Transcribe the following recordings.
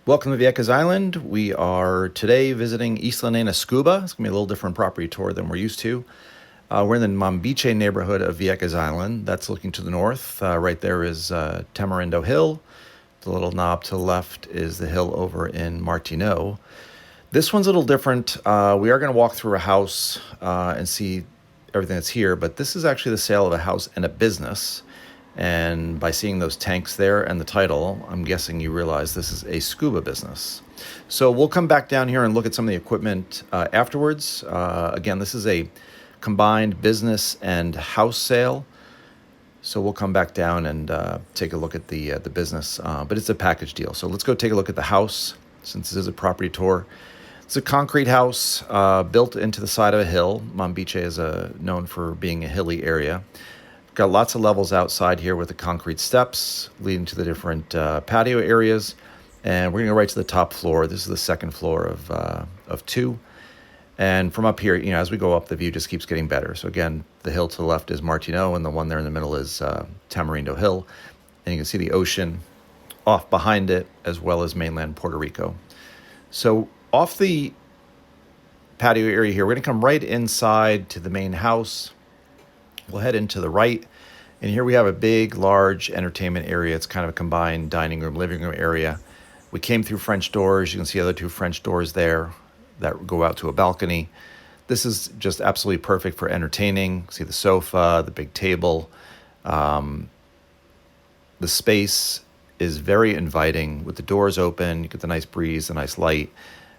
Welcome to Vieques Island. We are today visiting Isla Nena Scuba. It's going to be a little different property tour than we're used to. We're in the Mombiche neighborhood of Vieques Island. That's looking to the north. Right there is Tamarindo Hill. The little knob to the left is the hill over in Martineau. This one's a little different. We are going to walk through a house and see everything that's here, but this is actually the sale of a house and a business. And by seeing those tanks there and the title, I'm guessing you realize this is a scuba business. So we'll come back down here and look at some of the equipment afterwards. Again, this is a combined business and house sale. So we'll come back down and take a look at the business, but it's a package deal. So let's go take a look at the house, since this is a property tour. It's a concrete house built into the side of a hill. Mombiche is known for being a hilly area. Got lots of levels outside here with the concrete steps leading to the different patio areas. And we're going to go right to the top floor. This is the second floor of two. And from up here, as we go up, the view just keeps getting better. So again, the hill to the left is Martineau, and the one there in the middle is Tamarindo Hill. And you can see the ocean off behind it, as well as mainland Puerto Rico. So off the patio area here, we're going to come right inside to the main house. We'll head into the right, and here we have a big, large entertainment area. It's kind of a combined dining room, living room area. We came through French doors. You can see the other two French doors there that go out to a balcony. This is just absolutely perfect for entertaining. See the sofa, the big table. The space is very inviting with the doors open. You get the nice breeze, the nice light,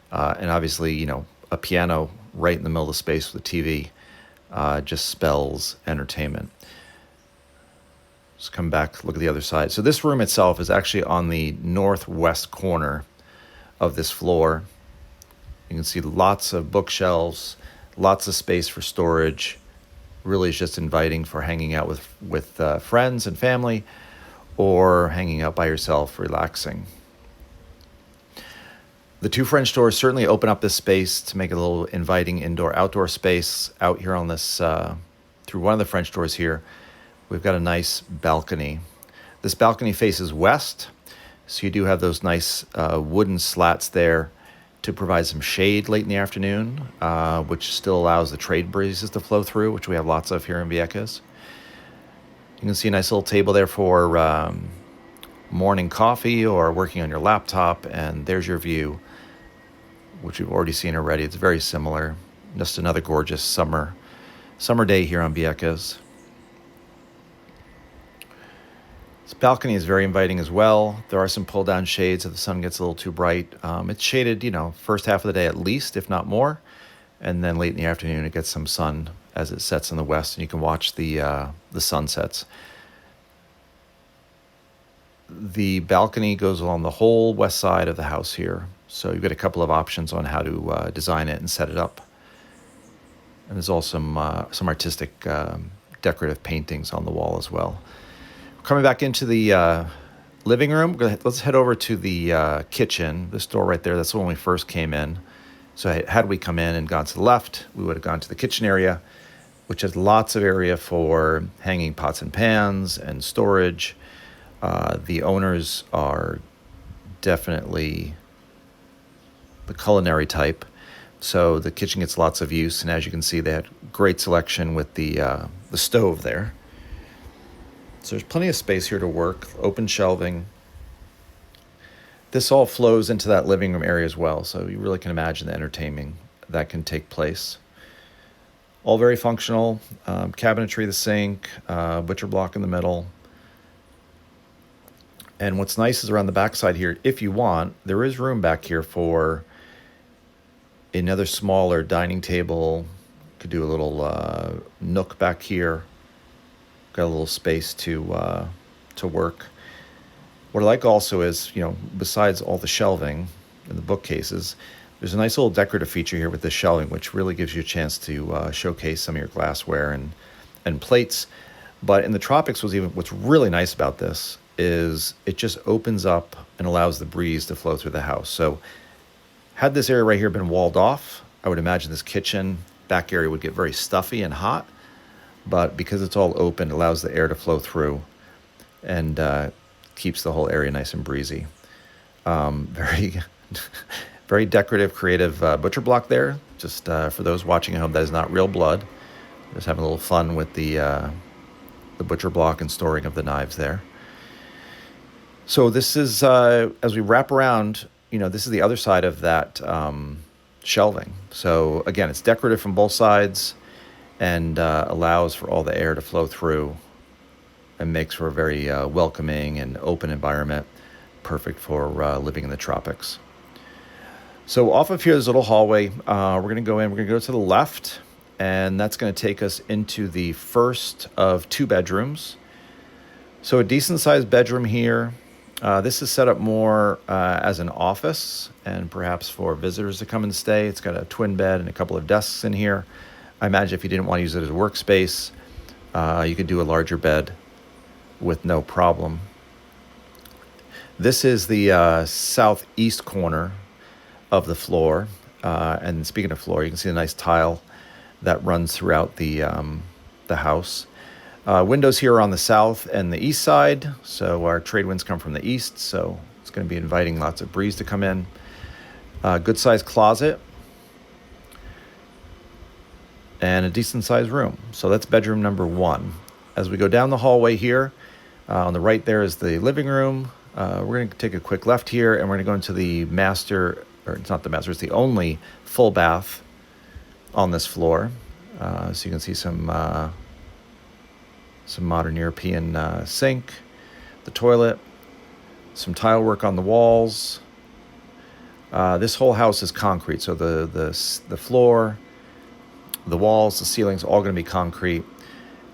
and obviously, a piano right in the middle of the space with a TV. Just spells entertainment. Let's come back, look at the other side. So this room itself is actually on the northwest corner of this floor. You can see lots of bookshelves, lots of space for storage. Really is just inviting for hanging out with friends and family, or hanging out by yourself, relaxing. The two French doors certainly open up this space to make it a little inviting indoor-outdoor space. Out here on this, through one of the French doors here, we've got a nice balcony. This balcony faces west, so you do have those nice wooden slats there to provide some shade late in the afternoon, which still allows the trade breezes to flow through, which we have lots of here in Vieques. You can see a nice little table there for morning coffee or working on your laptop, and there's your view, which we've already seen already. It's very similar. Just another gorgeous summer day here on Vieques. This balcony is very inviting as well. There are some pull-down shades if the sun gets a little too bright. It's shaded, first half of the day at least, if not more. And then late in the afternoon, it gets some sun as it sets in the west, and you can watch the sunsets. The balcony goes along the whole west side of the house here. So you've got a couple of options on how to design it and set it up. And there's also some artistic decorative paintings on the wall as well. Coming back into the living room, let's head over to the kitchen. This door right there, that's when we first came in. So had we come in and gone to the left, we would have gone to the kitchen area, which has lots of area for hanging pots and pans and storage. The owners are definitely the culinary type, so the kitchen gets lots of use. And as you can see, they had great selection with the stove there. So there's plenty of space here to work. Open shelving. This all flows into that living room area as well, so you really can imagine the entertaining that can take place. All very functional. Cabinetry, the sink, butcher block in the middle. And what's nice is around the backside here, if you want, there is room back here for another smaller dining table. Could do a little nook back here. Got a little space to work. What I like also is, besides all the shelving and the bookcases, there's a nice little decorative feature here with the shelving, which really gives you a chance to showcase some of your glassware and plates. But in the tropics, what's really nice about this is it just opens up and allows the breeze to flow through the house. So had this area right here been walled off, I would imagine this kitchen back area would get very stuffy and hot. But because it's all open, it allows the air to flow through and keeps the whole area nice and breezy. Very, very decorative, creative butcher block there. Just for those watching at home, that is not real blood. Just having a little fun with the butcher block and storing of the knives there. So this is, as we wrap around, this is the other side of that shelving. So again, it's decorative from both sides and allows for all the air to flow through and makes for a very welcoming and open environment, perfect for living in the tropics. So off of here, there's a little hallway. We're going to go in. We're going to go to the left, and that's going to take us into the first of 2 bedrooms. So a decent-sized bedroom here. This is set up more as an office and perhaps for visitors to come and stay. It's got a twin bed and a couple of desks in here. I imagine if you didn't want to use it as a workspace, you could do a larger bed with no problem. This is the southeast corner of the floor. And speaking of floor, you can see a nice tile that runs throughout the house. Windows here are on the south and the east side, so our trade winds come from the east, so it's going to be inviting lots of breeze to come in. Good sized closet and a decent sized room. So that's bedroom number 1. As we go down the hallway here, on the right there is the living room. We're going to take a quick left here, and we're going to go into the master, or it's not the master, it's the only full bath on this floor. So you can see some modern European sink, the toilet, some tile work on the walls. This whole house is concrete, so the floor, the walls, the ceilings, all going to be concrete.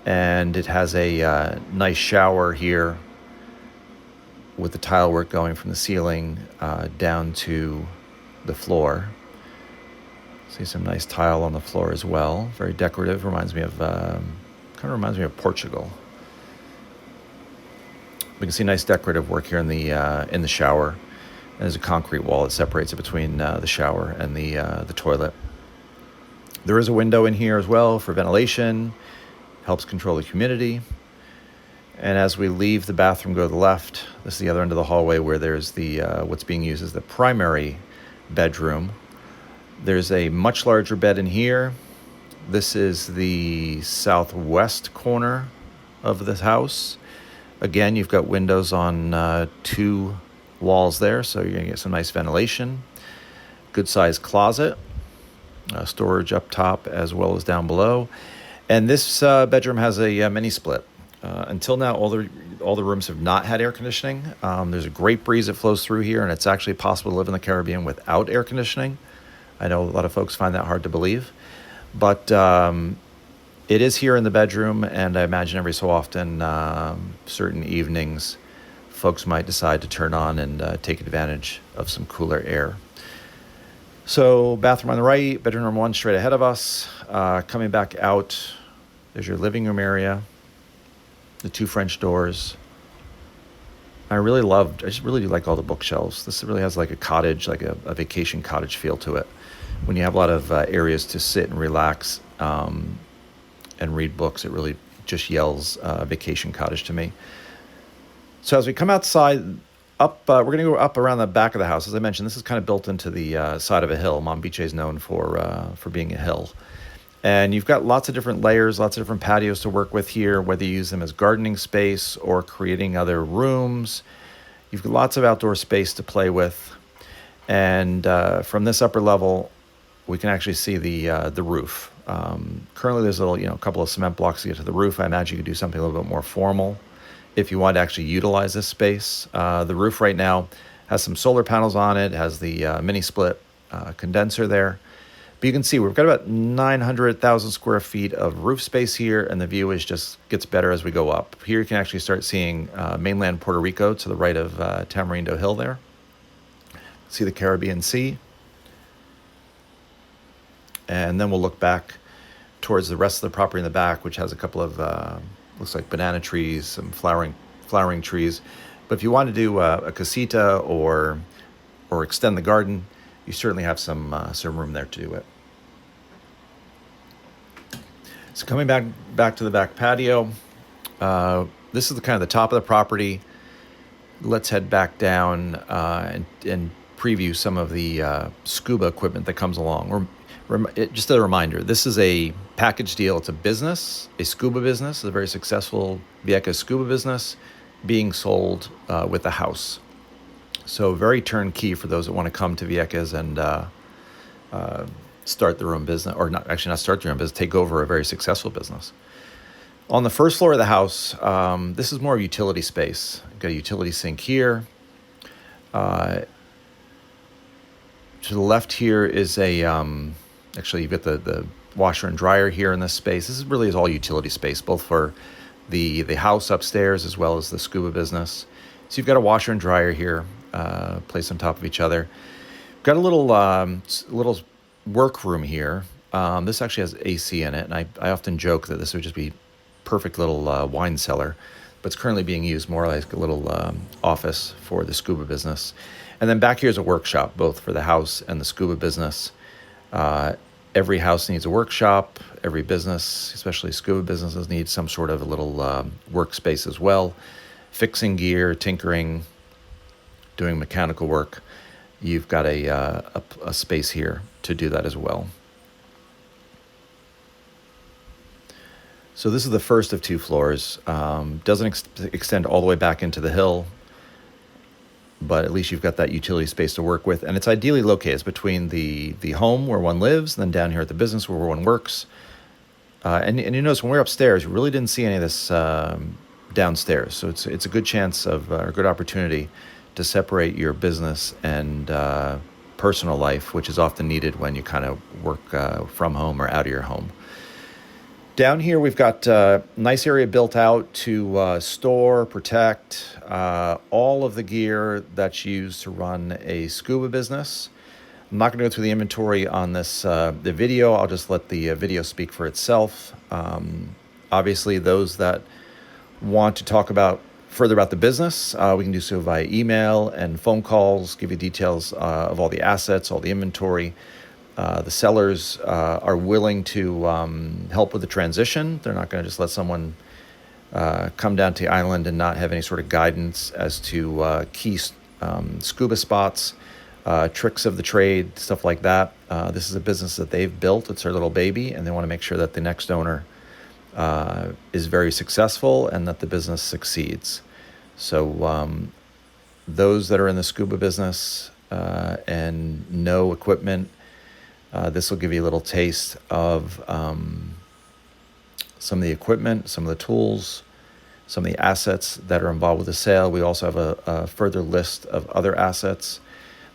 And it has a nice shower here with the tile work going from the ceiling down to the floor. See some nice tile on the floor as well. Very decorative. Reminds me of Portugal. We can see nice decorative work here in the shower. And there's a concrete wall that separates it between the shower and the toilet. There is a window in here as well for ventilation. Helps control the humidity. And as we leave the bathroom, go to the left. This is the other end of the hallway where there's the what's being used as the primary bedroom. There's a much larger bed in here. This is the southwest corner of the house. Again, you've got windows on 2 walls there, so you're going to get some nice ventilation. Good sized closet. Storage up top as well as down below. And this bedroom has a mini split. Until now, all the rooms have not had air conditioning. There's a great breeze that flows through here, and it's actually possible to live in the Caribbean without air conditioning. I know a lot of folks find that hard to believe. But it is here in the bedroom, and I imagine every so often, certain evenings, folks might decide to turn on and take advantage of some cooler air. So bathroom on the right, bedroom number 1 straight ahead of us. Coming back out, there's your living room area, the 2 French doors. I just really do like all the bookshelves. This really has like a cottage, like a vacation cottage feel to it. When you have a lot of areas to sit and relax and read books, it really just yells vacation cottage to me. So as we come outside, we're going to go up around the back of the house. As I mentioned, this is kind of built into the side of a hill. Mambiche is known for being a hill. And you've got lots of different layers, lots of different patios to work with here, whether you use them as gardening space or creating other rooms. You've got lots of outdoor space to play with. And from this upper level, we can actually see the roof. Currently, there's a couple of cement blocks to get to the roof. I imagine you could do something a little bit more formal if you want to actually utilize this space. The roof right now has some solar panels on it, has the mini split condenser there. But you can see we've got about 900,000 square feet of roof space here, and the view just gets better as we go up. Here you can actually start seeing mainland Puerto Rico to the right of Tamarindo Hill there. See the Caribbean Sea. And then we'll look back towards the rest of the property in the back, which has a couple of, looks like banana trees, some flowering trees. But if you want to do a casita or extend the garden, you certainly have some room there to do it. So coming back to the back patio, this is the top of the property. let's head back down and preview some of the scuba equipment that comes along. Just a reminder, this is a package deal. It's a business, a scuba business, a very successful Vieques scuba business being sold with a house. So very turnkey for those that want to come to Vieques and start their own business, or not start their own business, take over a very successful business. On the first floor of the house, this is more of utility space. You've got a utility sink here. To the left here is actually you've got the washer and dryer here in this space. This really is all utility space, both for the house upstairs as well as the scuba business. So you've got a washer and dryer here, placed on top of each other. Got a little workroom here. This actually has AC in it, and I often joke that this would just be perfect little wine cellar, but it's currently being used more like a little office for the scuba business. And then back here is a workshop, both for the house and the scuba business. Every house needs a workshop. Every business, especially scuba businesses, need some sort of a little workspace as well. Fixing gear, tinkering, doing mechanical work. You've got a space here to do that as well. So this is the first of 2 floors. Doesn't extend all the way back into the hill, but at least you've got that utility space to work with. And it's ideally located. It's between the home where one lives, and then down here at the business where one works. And you notice when we're upstairs, we really didn't see any of this downstairs. So it's a good chance of, or a good opportunity to separate your business and personal life, which is often needed when you kind of work from home or out of your home. Down here, we've got a nice area built out to store, protect all of the gear that's used to run a scuba business. I'm not going to go through the inventory on this the video. I'll just let the video speak for itself. Obviously, those that want to talk further about the business, we can do so via email and phone calls, give you details of all the assets, all the inventory. The sellers are willing to help with the transition. They're not going to just let someone come down to the island and not have any sort of guidance as to key scuba spots, tricks of the trade, stuff like that. This is a business that they've built. It's their little baby, and they want to make sure that the next owner is very successful and that the business succeeds. So those that are in the scuba business and know equipment, this will give you a little taste of some of the equipment, some of the tools, some of the assets that are involved with the sale. We also have a further list of other assets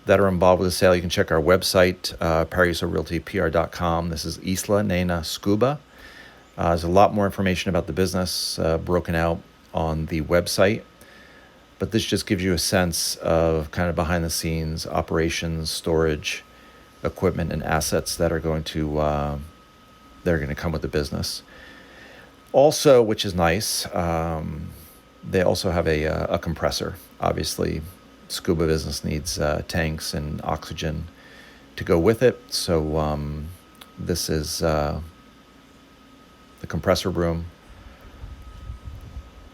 that are involved with the sale. You can check our website, ParaisoRealtyPR.com. This is Isla Nena Scuba. There's a lot more information about the business broken out on the website, but this just gives you a sense of kind of behind the scenes operations, storage, equipment, and assets that are going to come with the business. Also, which is nice, they also have a compressor. Obviously, scuba business needs tanks and oxygen to go with it. So this is the compressor room.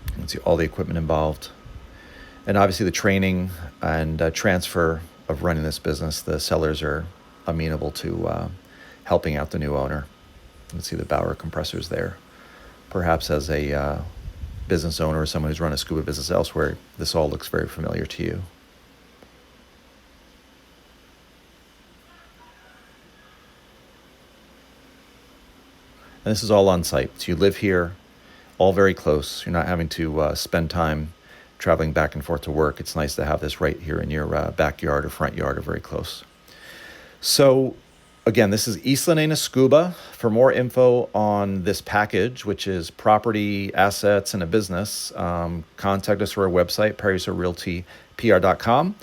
You can see all the equipment involved. And obviously the training and transfer of running this business, the sellers are amenable to helping out the new owner. You can see the Bauer compressors there. Perhaps as a business owner or someone who's run a scuba business elsewhere, this all looks very familiar to you. And this is all on site. So you live here, all very close. You're not having to spend time traveling back and forth to work. It's nice to have this right here in your backyard or front yard or very close. So again, this is Isla Nena Scuba. For more info on this package, which is property, assets, and a business, contact us through our website, ParaisoRealtyPR.com.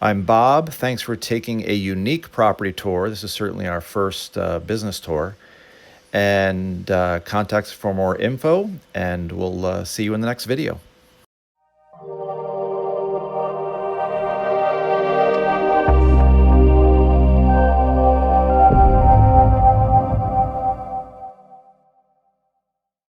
I'm Bob. Thanks for taking a unique property tour. This is certainly our first business tour. And contact us for more info, and we'll see you in the next video.